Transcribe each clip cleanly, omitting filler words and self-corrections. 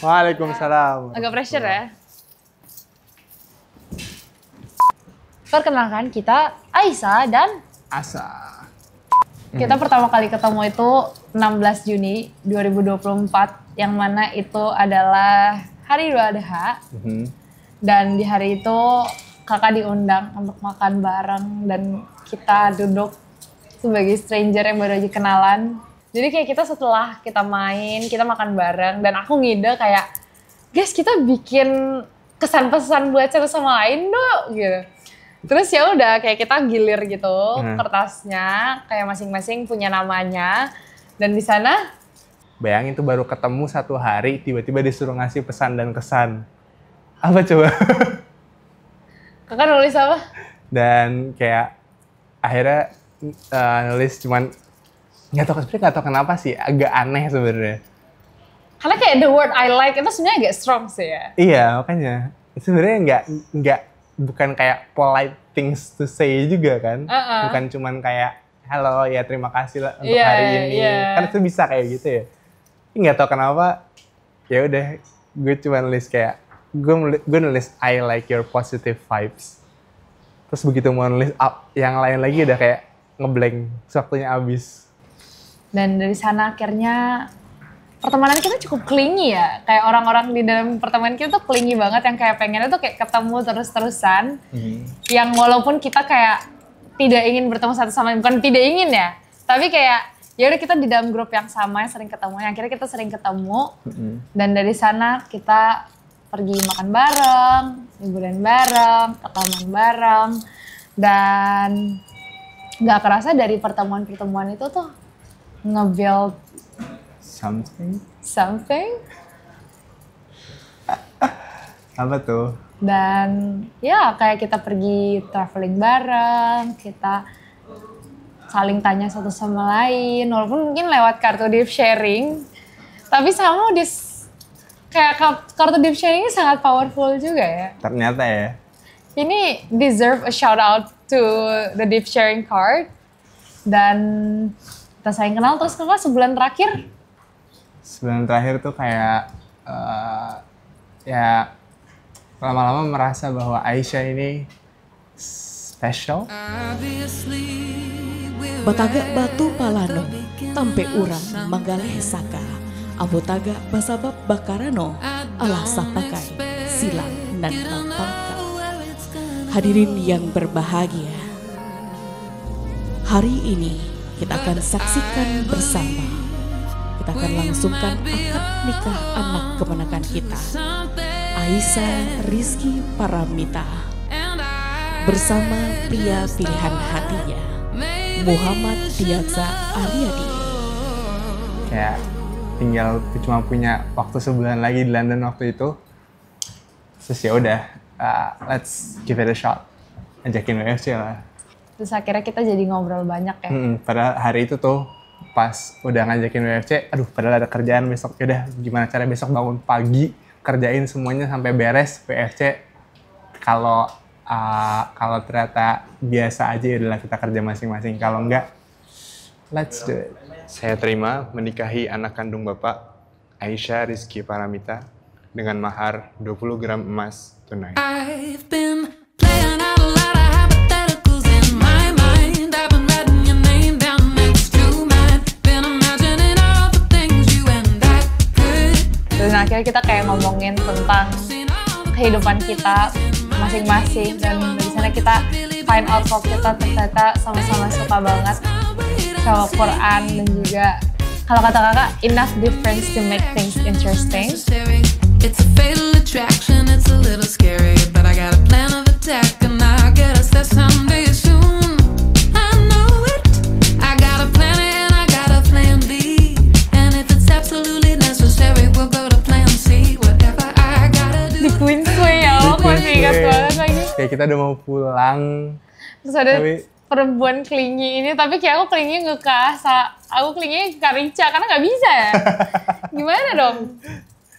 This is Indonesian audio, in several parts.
Waalaikumsalam. Agak pressure ya. Perkenalkan, kita Aisyah dan Asa. kita pertama kali ketemu itu 16 Juni 2024, yang mana itu adalah hari Idul Adha. Dan di hari itu kakak diundang untuk makan bareng dan kita duduk sebagai stranger yang baru aja kenalan. Jadi kayak kita setelah kita main, kita makan bareng dan aku ngide kayak, guys kita bikin kesan pesan buat satu sama lain dong gitu. Terus ya udah kayak kita gilir gitu kertasnya, kayak masing-masing punya namanya. Dan di sana Bayangin tuh baru ketemu 1 hari, tiba-tiba disuruh ngasih pesan dan kesan. Apa coba? kakak nulis apa? Dan kayak akhirnya nulis cuman nggak tahu kenapa sih, agak aneh sebenarnya. Karena kayak the word I like itu sebenarnya agak strong sih ya. Iya, makanya sebenarnya nggak bukan kayak polite things to say juga kan. Bukan cuman kayak halo ya terima kasih lah untuk hari ini. Kan itu bisa kayak gitu ya. Tapi nggak tahu kenapa ya udah gue cuma nulis kayak gue nulis I like your positive vibes. Terus begitu mau nulis yang lain lagi udah kayak ngeblank, waktunya habis. Dan dari sana akhirnya pertemanan kita cukup clingy ya. Kayak orang-orang di dalam pertemanan kita tuh clingy banget, yang kayak pengennya tuh kayak ketemu terus-terusan. Yang walaupun kita kayak tidak ingin bertemu satu sama lain, bukan tidak ingin ya. Tapi kayak ya udah kita di dalam grup yang sama yang sering ketemu. Akhirnya kita sering ketemu. Dan dari sana kita pergi makan bareng, liburan bareng, ke taman bareng. Dan gak kerasa dari pertemuan-pertemuan itu tuh nge-build something. Apa tuh? Dan ya kayak kita pergi traveling bareng, kita saling tanya satu sama lain, walaupun mungkin lewat kartu deep sharing, tapi sama kayak kartu deep sharing ini sangat powerful juga ya. Ternyata ya. Ini deserve a shout out to the deep sharing card. Dan kita saling kenal. Terus kakak sebulan terakhir tuh kayak ya lama-lama merasa bahwa Aisyah ini special. Bataga batu palano, tampe urang manggaleh saka, abotaga basabab bakarano, alah sapakai, silang dan lampangka. Hadirin yang berbahagia, hari ini kita akan saksikan bersama. Kita akan langsungkan akad nikah anak keponakan kita, Aisyah Rizky Paramita, bersama pria pilihan hatinya, Muhammad Diaksa Aryadi. Kayak tinggal cuma punya waktu sebulan lagi di London waktu itu. Terus ya udah, let's give it a shot. Ajakin WFC lah. Terus akhirnya kita jadi ngobrol banyak ya. Padahal hari itu tuh pas udah ngajakin WFC, aduh padahal ada kerjaan besok. Yaudah gimana cara besok bangun pagi, kerjain semuanya sampai beres WFC. Kalau ternyata biasa aja ya udahlah kita kerja masing-masing. Kalau enggak, let's do it. Saya terima menikahi anak kandung Bapak, Aisyah Rizky Paramita, dengan mahar 20 gram emas tunai. Dan akhirnya kita kayak ngomongin tentang kehidupan kita masing-masing, dan dari sana kita find out kalau kita ternyata sama-sama suka banget sama Quran, dan juga kalau kata kakak enough difference to make things interesting. It's a fatal attraction, it's a little scary, but I got a plan of attack and I'll get us there someday soon. I know it. I got a plan A and I got a plan B, and if it's absolutely necessary, we'll go to plan C. Whatever I gotta do. Di Queensway ya, aku masih ingat banget lagi. Kayak kita udah mau pulang. Terus ada perempuan clingy ini, tapi kayak aku clingy nggak ke Asa, aku clingy ke Rica karena nggak bisa ya. Gimana dong?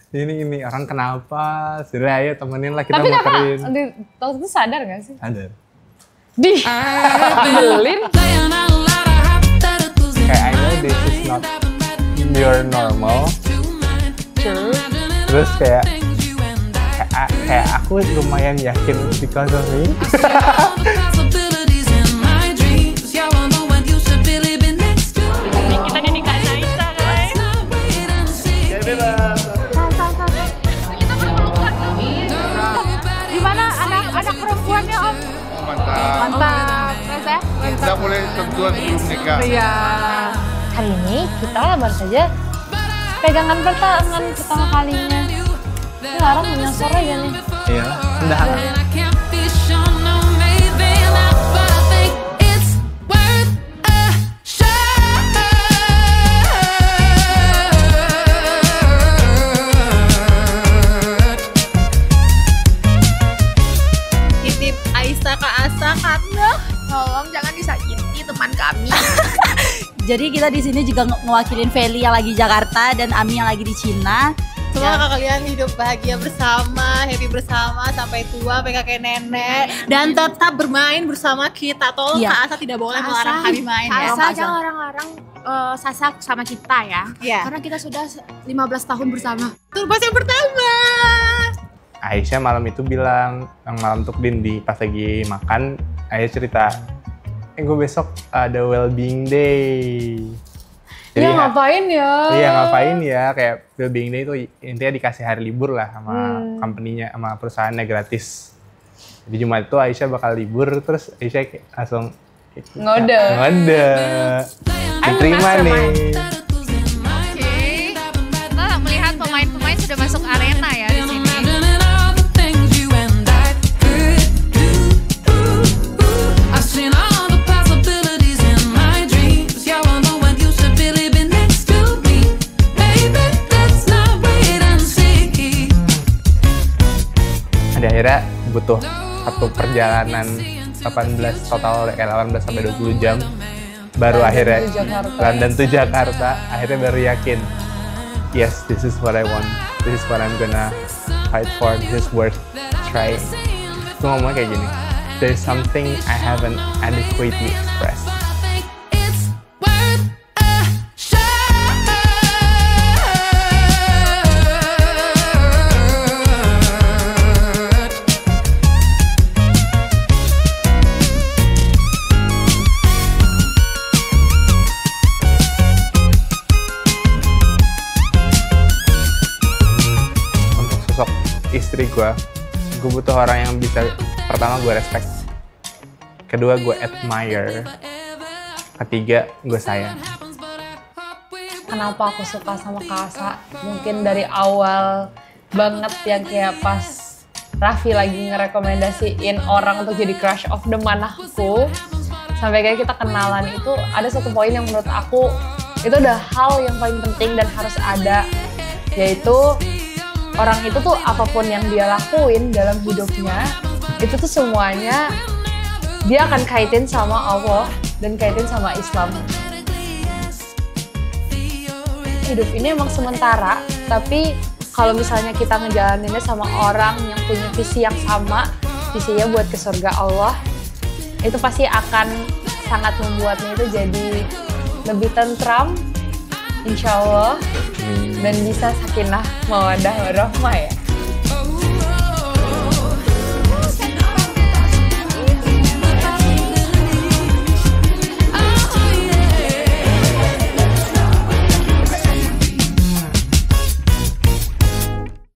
Ini orang kenapa? Sudah ayo temenin lah kita tapi muterin. Tapi kakak waktu itu sadar gak sih? Sadar. Belin. Kayak I know this is not your normal. Sure. Terus kayak aku lumayan yakin because of me. Kita jadi Kak Naisa, guys. Gimana anak perempuannya, Om? Mantap. Terus ya? Tidak boleh sentuhan sebelum nikah. Iya. Hari ini kita baru saja pegangan pertama kalinya. Ini larang menyosor aja nih. Iya, udah. Titip Aisyah ke Asa karena tolong jangan disakiti teman kami. Jadi kita di sini juga mewakilin Feli yang lagi di Jakarta dan Ami yang lagi di Cina. Semoga kalian hidup bahagia bersama, happy bersama sampai tua, sampai kakek nenek, dan tetap bermain bersama kita. Tolong Iya. Kak Asa tidak boleh melarang kami main ya. Asa jangan larang-larang Sasa sama kita ya. Iya. Karena kita sudah 15 tahun bersama. Turbas yang pertama. Aisyah malam itu bilang, yang malam Tukdin pas lagi makan, Aisyah cerita, gue besok ada well-being day. Jadi Ya ngapain ya? Iya ngapain ya, kayak well-being day itu intinya dikasih hari libur lah sama company-nya, sama perusahaannya gratis. Jadi Jumat itu Aisyah bakal libur, terus Aisyah kayak langsung Ngode. Diterima nih. Oke. Kita melihat pemain-pemain sudah masuk arena ya di sini. Akhirnya butuh satu perjalanan 18 total kayak 18 sampai 20 jam baru akhirnya London to Jakarta akhirnya baru yakin yes, this is what I want, this is what I'm gonna fight for, this is worth trying. Itu ngomongnya kayak gini, there's something I haven't adequately expressed. Istri gue butuh orang yang bisa, pertama gue respect, kedua gue admire, ketiga gue sayang. Kenapa aku suka sama Kak Asa? Mungkin dari awal banget yang kayak pas Raffi lagi ngerekomendasiin orang untuk jadi crush of the manahku, sampai kayak kita kenalan itu ada satu poin yang menurut aku itu udah hal yang paling penting dan harus ada, yaitu orang itu tuh apapun yang dia lakuin dalam hidupnya, itu tuh semuanya dia akan kaitin sama Allah dan kaitin sama Islam. Hidup ini emang sementara, tapi kalau misalnya kita ngejalaninnya sama orang yang punya visi yang sama, visinya buat ke surga Allah, itu pasti akan sangat membuatnya itu jadi lebih tentram, insya Allah, dan bisa sakinah mawaddah warahmah ya.